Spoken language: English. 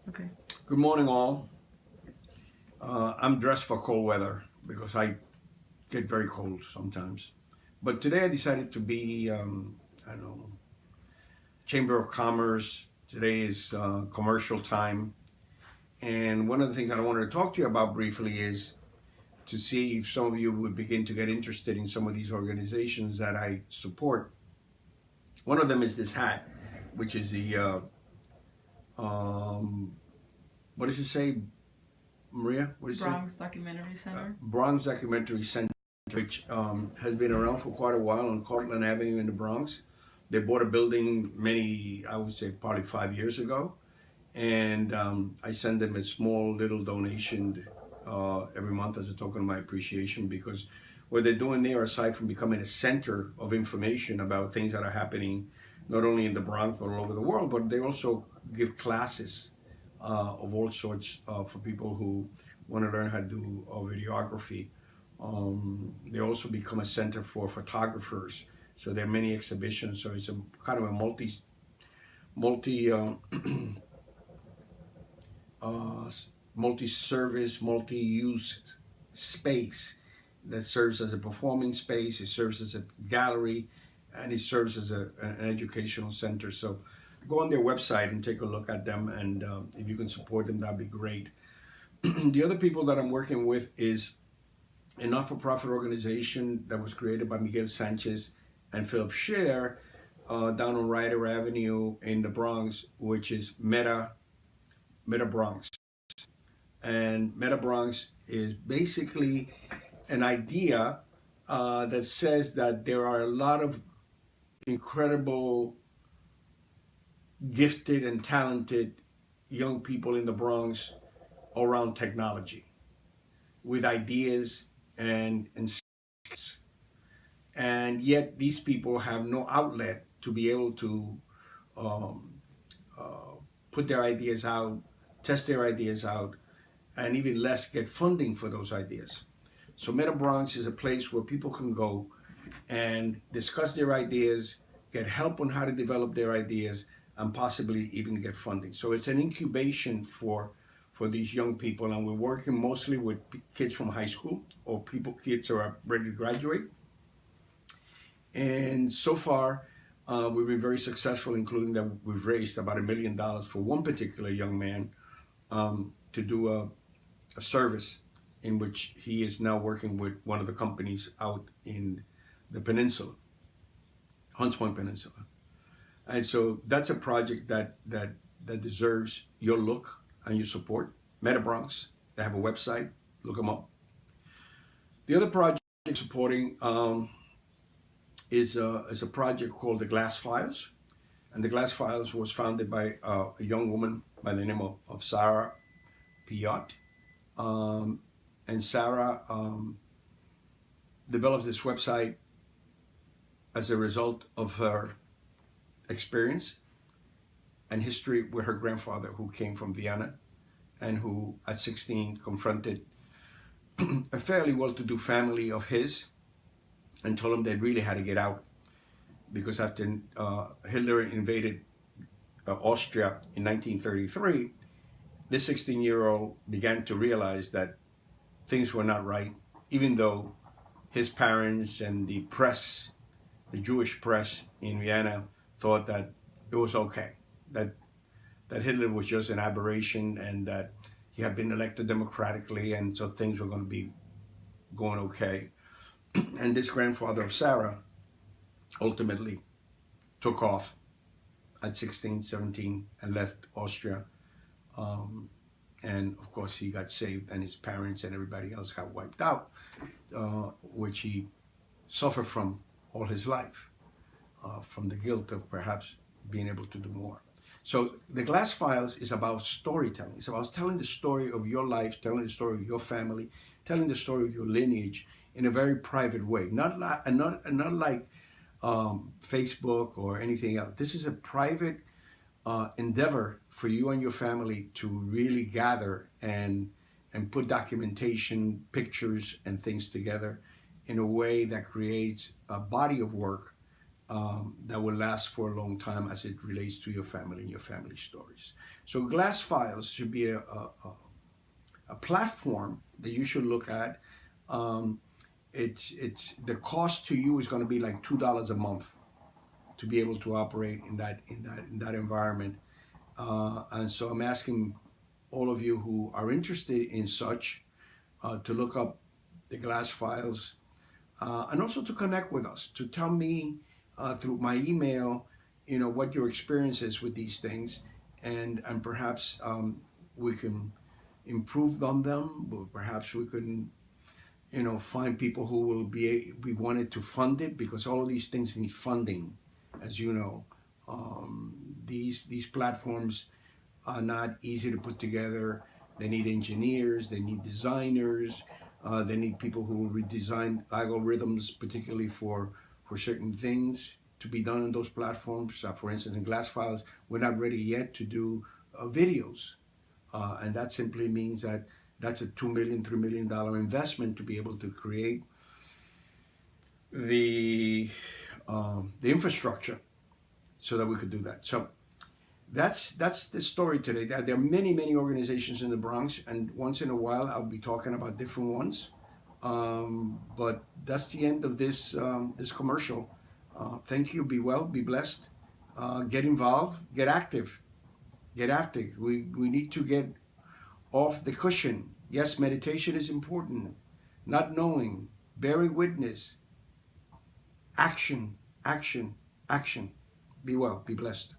Okay. Good morning, all. I'm dressed for cold weather because I get very cold sometimes. But today I decided to be, I don't know, Chamber of Commerce. Today is commercial time. And one of the things that I wanted to talk to you about briefly is to see if some of you would begin to get interested in some of these organizations that I support. One of them is this hat, which is the, what does it say, Maria? What does it say? Bronx Documentary Center. Bronx Documentary Center, which has been around for quite a while on Cortlandt Avenue in the Bronx. They bought a building I would say probably 5 years ago. And I send them a small little donation every month as a token of my appreciation, because what they're doing there, aside from becoming a center of information about things that are happening not only in the Bronx but all over the world, but they also give classes of all sorts for people who want to learn how to do videography. They also become a center for photographers. So there are many exhibitions. So it's a kind of a multi multi-service, multi-use space that serves as a performing space. It serves as a gallery, and it serves as an educational center. So go on their website and take a look at them, and if you can support them, that'd be great. The other people that I'm working with is a not-for-profit organization that was created by Miguel Sanchez and Philip Scher down on Ryder Avenue in the Bronx, which is Meta Bronx. And Meta Bronx is basically an idea that says that there are a lot of incredible, gifted and talented young people in the Bronx around technology with ideas and skills. And yet these people have no outlet to be able to put their ideas out, test their ideas out, and even less get funding for those ideas. So Meta Bronx is a place where people can go and discuss their ideas, get help on how to develop their ideas, and possibly even get funding. So it's an incubation for these young people, and we're working mostly with kids from high school or kids who are ready to graduate. And so far, we've been very successful, including that we've raised about $1 million for one particular young man to do a service in which he is now working with one of the companies out in the peninsula, Hunts Point Peninsula. And so that's a project that deserves your look and your support. Meta Bronx, they have a website, look them up. The other project supporting is a project called the Glass Files. And the Glass Files was founded by a young woman by the name of Sarah Piot. And Sarah developed this website as a result of her experience and history with her grandfather, who came from Vienna and who at 16 confronted a fairly well-to-do family of his and told them they really had to get out, because after Hitler invaded Austria in 1933, this 16-year-old began to realize that things were not right, even though his parents and the press, the Jewish press in Vienna, thought that it was okay, that Hitler was just an aberration and that he had been elected democratically, and so things were going to be going okay. And this grandfather of Sarah ultimately took off at 16, 17 and left Austria. And of course he got saved, and his parents and everybody else got wiped out, which he suffered from all his life, from the guilt of perhaps being able to do more. So the Glass Files is about storytelling. It's about telling the story of your life, telling the story of your family, telling the story of your lineage in a very private way, not like Facebook or anything else. This is a private endeavor for you and your family to really gather and put documentation, pictures, and things together in a way that creates a body of work that will last for a long time as it relates to your family and your family stories. So Glass Files should be a platform that you should look at. Um, it's the cost to you is going to be like $2 a month to be able to operate in that environment. And so I'm asking all of you who are interested in such to look up the Glass Files, and also to connect with us, to tell me through my email, what your experience is with these things, and perhaps we can improve on them. Or perhaps we can, find people who will be wanted to fund it, because all of these things need funding, as you know. These platforms are not easy to put together. They need engineers, they need designers, they need people who will redesign algorithms, particularly for certain things to be done on those platforms. For instance, in Glass Files, we're not ready yet to do videos. And that simply means that that's a $2 million, $3 million investment to be able to create the infrastructure so that we could do that. So that's the story today. There are many organizations in the Bronx, and once in a while I'll be talking about different ones. But that's the end of this commercial. Thank you. Be well. Be blessed. Get involved. Get active. Get active. We need to get off the cushion. Yes, meditation is important. Not knowing, bearing witness, action, action, action. Be well. Be blessed.